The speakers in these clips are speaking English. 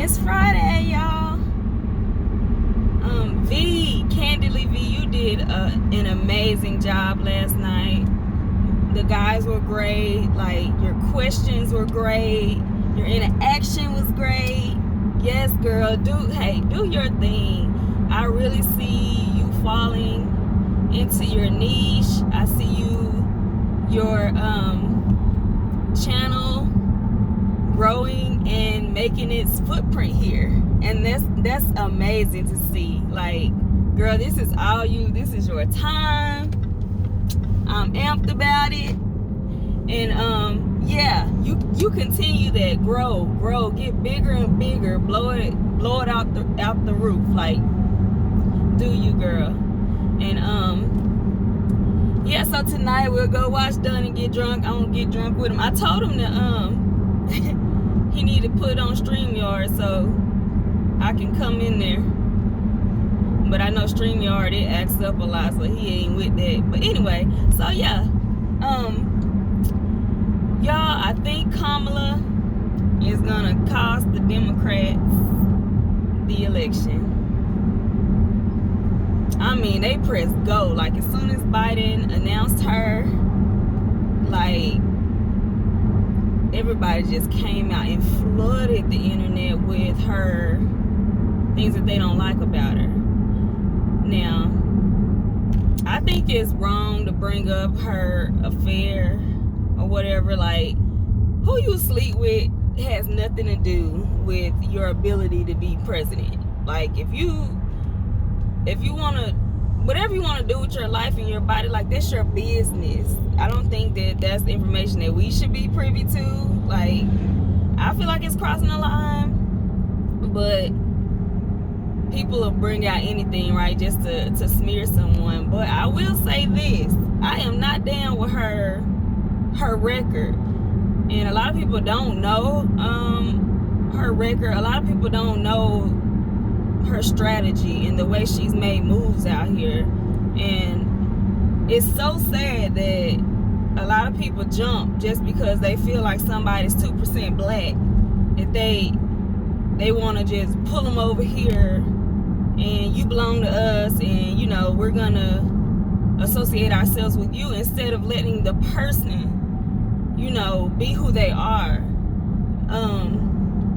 It's Friday, y'all. Candidly V, you did an amazing job last night. The guys were great. Like, your questions were great. Your interaction was great. Yes, girl, do your thing. I really see you falling into your niche. I see your channel growing and making its footprint here, and that's amazing to see. Like, girl, this is all you. This is your time. I'm amped about it, and yeah, you continue that. Grow, get bigger and bigger. Blow it out the roof. Like, do you, girl? And yeah. So tonight we'll go watch Dunn and get drunk. I won't get drunk with him. I told him to he need to put on StreamYard so I can come in there. But I know StreamYard, it acts up a lot, so he ain't with that. But anyway, so yeah. Y'all, I think Kamala is gonna cost the Democrats the election. I mean, they pressed go. Like, as soon as Biden announced her, like, everybody just came out and flooded the internet with her things that they don't like about her. Now, I think it's wrong to bring up her affair or whatever. Like, who you sleep with has nothing to do with your ability to be president. Like, if you want to, whatever you want to do with your life and your body, like, that's your business. I don't think that that's the information that we should be privy to. Like, I feel like it's crossing the line, but people will bring out anything, right, just to smear someone. But I will say this: I am not down with her record, and a lot of people don't know her record. A lot of people don't know her strategy and the way she's made moves out here. And it's so sad that a lot of people jump just because they feel like somebody's 2% black, if they want to just pull them over here and you belong to us, and you know, we're gonna associate ourselves with you, instead of letting the person, you know, be who they are.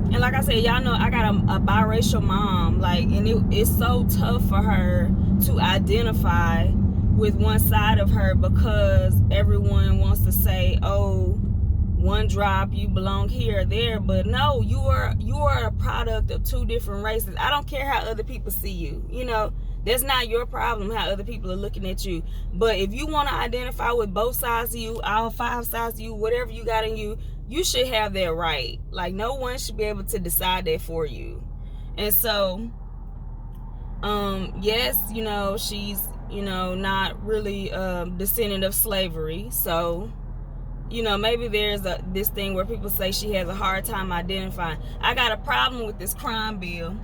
And like I said, y'all know I got a biracial mom, like, and it's so tough for her to identify with one side of her, because everyone wants to say, oh, one drop, you belong here or there. But no, you are a product of two different races. I don't care how other people see you. You know, that's not your problem how other people are looking at you. But if you want to identify with both sides of you, all 5 sides of you, whatever you got in you, you should have that right. Like, no one should be able to decide that for you. And so, yes, you know, she's, you know, not really descendant of slavery. So, you know, maybe there's this thing where people say she has a hard time identifying. I got a problem with this crime bill.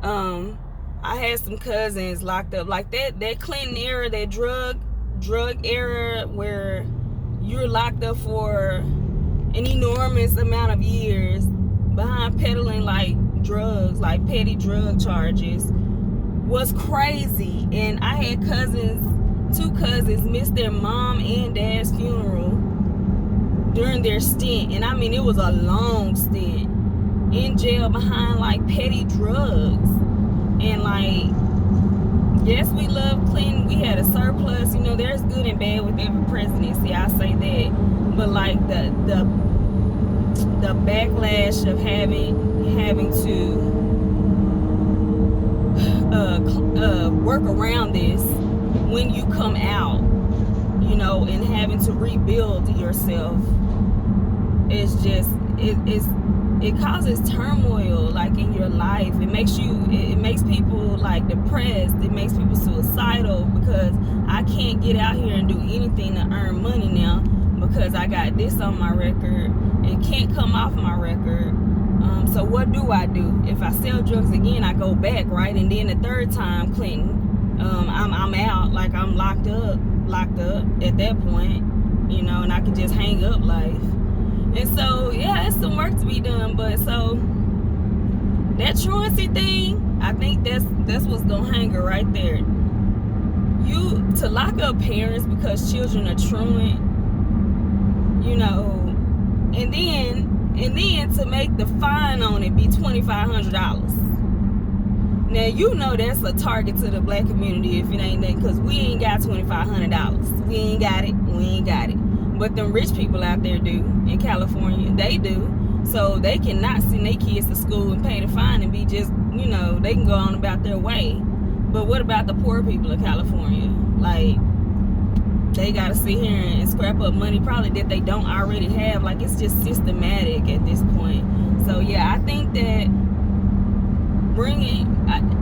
I had some cousins locked up, like that Clinton era, that drug era, where you're locked up for an enormous amount of years behind peddling like drugs, like petty drug charges, was crazy. And I had two cousins miss their mom and dad's funeral during their stint, and I mean, it was a long stint in jail behind like petty drugs. And like, yes, we love Clinton. We had a surplus. You know, there's good and bad with every presidency, I say that. But like, the backlash of having to work around this when you come out, you know, and having to rebuild yourself, it's just, it causes turmoil, like, in your life. It makes people like depressed. It makes people suicidal, because I can't get out here and do anything to earn money now because I got this on my record and can't come off my record. So what do? If I sell drugs again, I go back, right? And then the third time, Clinton, I'm out, like, I'm locked up at that point, you know, and I can just hang up life. And so, yeah, it's some work to be done. But so That truancy thing, I think that's what's gonna hang her right there. You to lock up parents because children are truant, you know, and then to make the fine on it be $2,500. Now you know that's a target to the black community if it ain't that, because we ain't got $2,500. We ain't got it. But them rich people out there do in California, they do. So they cannot send their kids to school and pay the fine and be just, you know, they can go on about their way. But what about the poor people of California? Like, they gotta sit here and scrap up money probably that they don't already have. Like, it's just systematic at this point. So yeah, I think that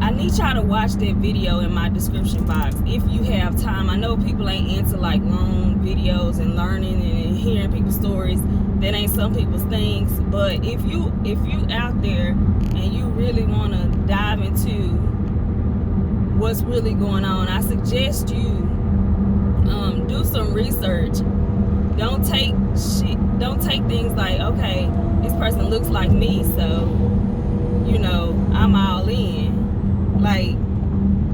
I need y'all to watch that video in my description box if you have time. I know people ain't into like long videos and learning and hearing people's stories. That ain't some people's things. But if you out there and you really want to dive into what's really going on, I suggest you do some research. Don't take things like, okay, this person looks like me, so you know, I'm all in. Like,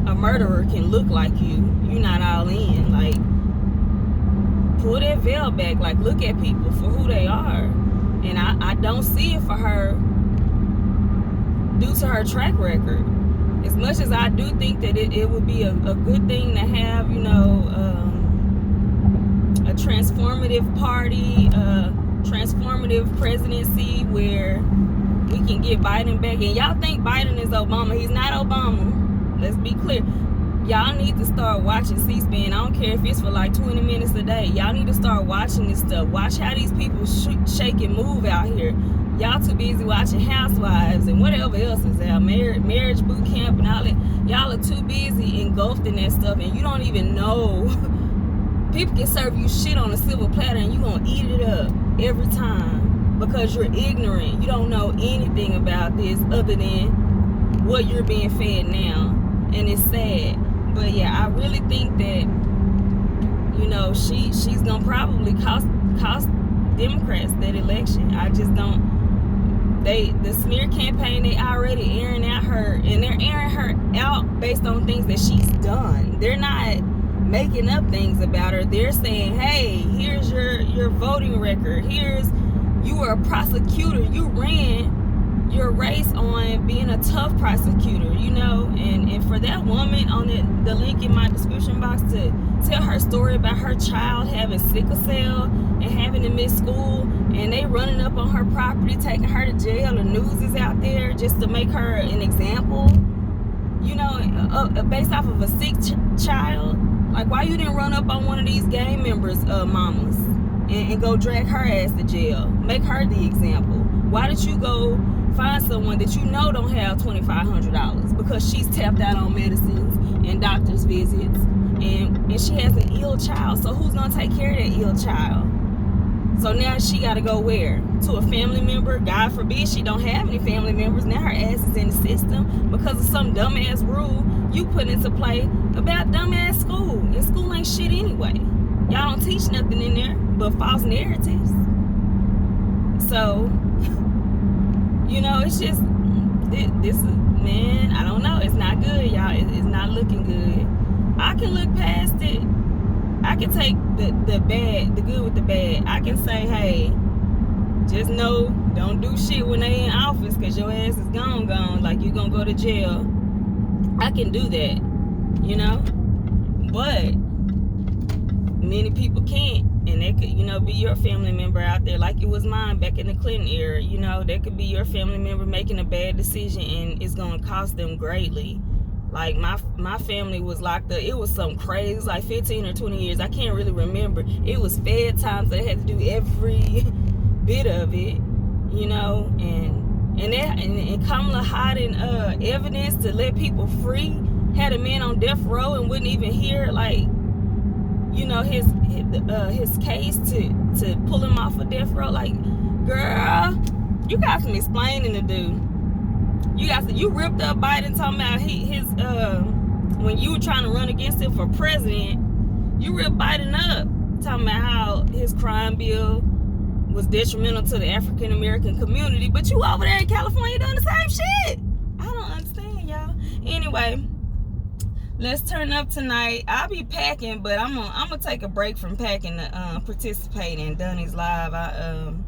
a murderer can look like you. You're not all in. Like, pull that veil back. Like, look at people for who they are. And I don't see it for her due to her track record. As much as I do think that it would be a good thing to have, you know, a transformative party, transformative presidency where we can get Biden back. And y'all think Biden is Obama. He's not Obama. Let's be clear. Y'all need to start watching C-SPAN. I don't care if it's for like 20 minutes a day. Y'all need to start watching this stuff. Watch how these people shake and move out here. Y'all too busy watching Housewives and whatever else is out. Marriage boot camp and all that. Y'all are too busy engulfed in that stuff, and you don't even know. People can serve you shit on a silver platter and you gonna eat it up every time. Because you're ignorant. You don't know anything about this other than what you're being fed now. And it's sad. But yeah, I really think that, you know, she's gonna probably cost Democrats that election. I just don't. The smear campaign, they already airing out her, and they're airing her out based on things that she's done. They're not making up things about her. They're saying, hey, here's your voting record. You were a prosecutor. You ran your race on being a tough prosecutor, you know, and for that woman on the link in my description box to tell her story about her child having sickle cell and having to miss school, and they running up on her property, taking her to jail. The news is out there just to make her an example, you know, based off of a sick child. Like, why you didn't run up on one of these gang members' mamas and go drag her ass to jail? Make her the example. Why did you go find someone that you know don't have $2,500 because she's tapped out on medicines and doctor's visits, and she has an ill child? So who's gonna take care of that ill child? So now she gotta go where? To a family member? God forbid she don't have any family members. Now her ass is in the system because of some dumbass rule you put into play about dumbass school. And school ain't shit anyway. Y'all don't teach nothing in there but false narratives. So, you know, it's just, this is, man, I don't know. It's not good, y'all. It's not looking good. I can look past it. I can take the bad, the good with the bad. I can say, hey, just know, don't do shit when they in office because your ass is gone. Like, you gonna go to jail. I can do that, you know? But many people can't. And they could, you know, be your family member out there like it was mine back in the Clinton era. You know, they could be your family member making a bad decision and it's going to cost them greatly. Like, my family was locked up. It was something crazy. It was like 15 or 20 years. I can't really remember. It was fed times. They had to do every bit of it, you know. And Kamala hiding evidence to let people free. Had a man on death row and wouldn't even hear, like, you know, his case to pull him off of death row. Like, girl, you got some explaining to do. You ripped up Biden talking about his when you were trying to run against him for president. You ripped Biden up talking about how his crime bill was detrimental to the African American community, but you over there in California doing the same shit. Anyway, let's turn up tonight. I'll be packing, but I'm gonna take a break from packing to participate in Donnie's live. I'll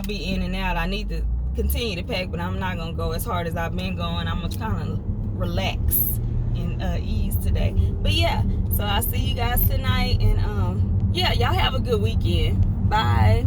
be in and out. I need to continue to pack, but I'm not gonna go as hard as I've been going. I'm gonna kind of relax and ease today. But yeah, so I'll see you guys tonight, and yeah, y'all have a good weekend. Bye.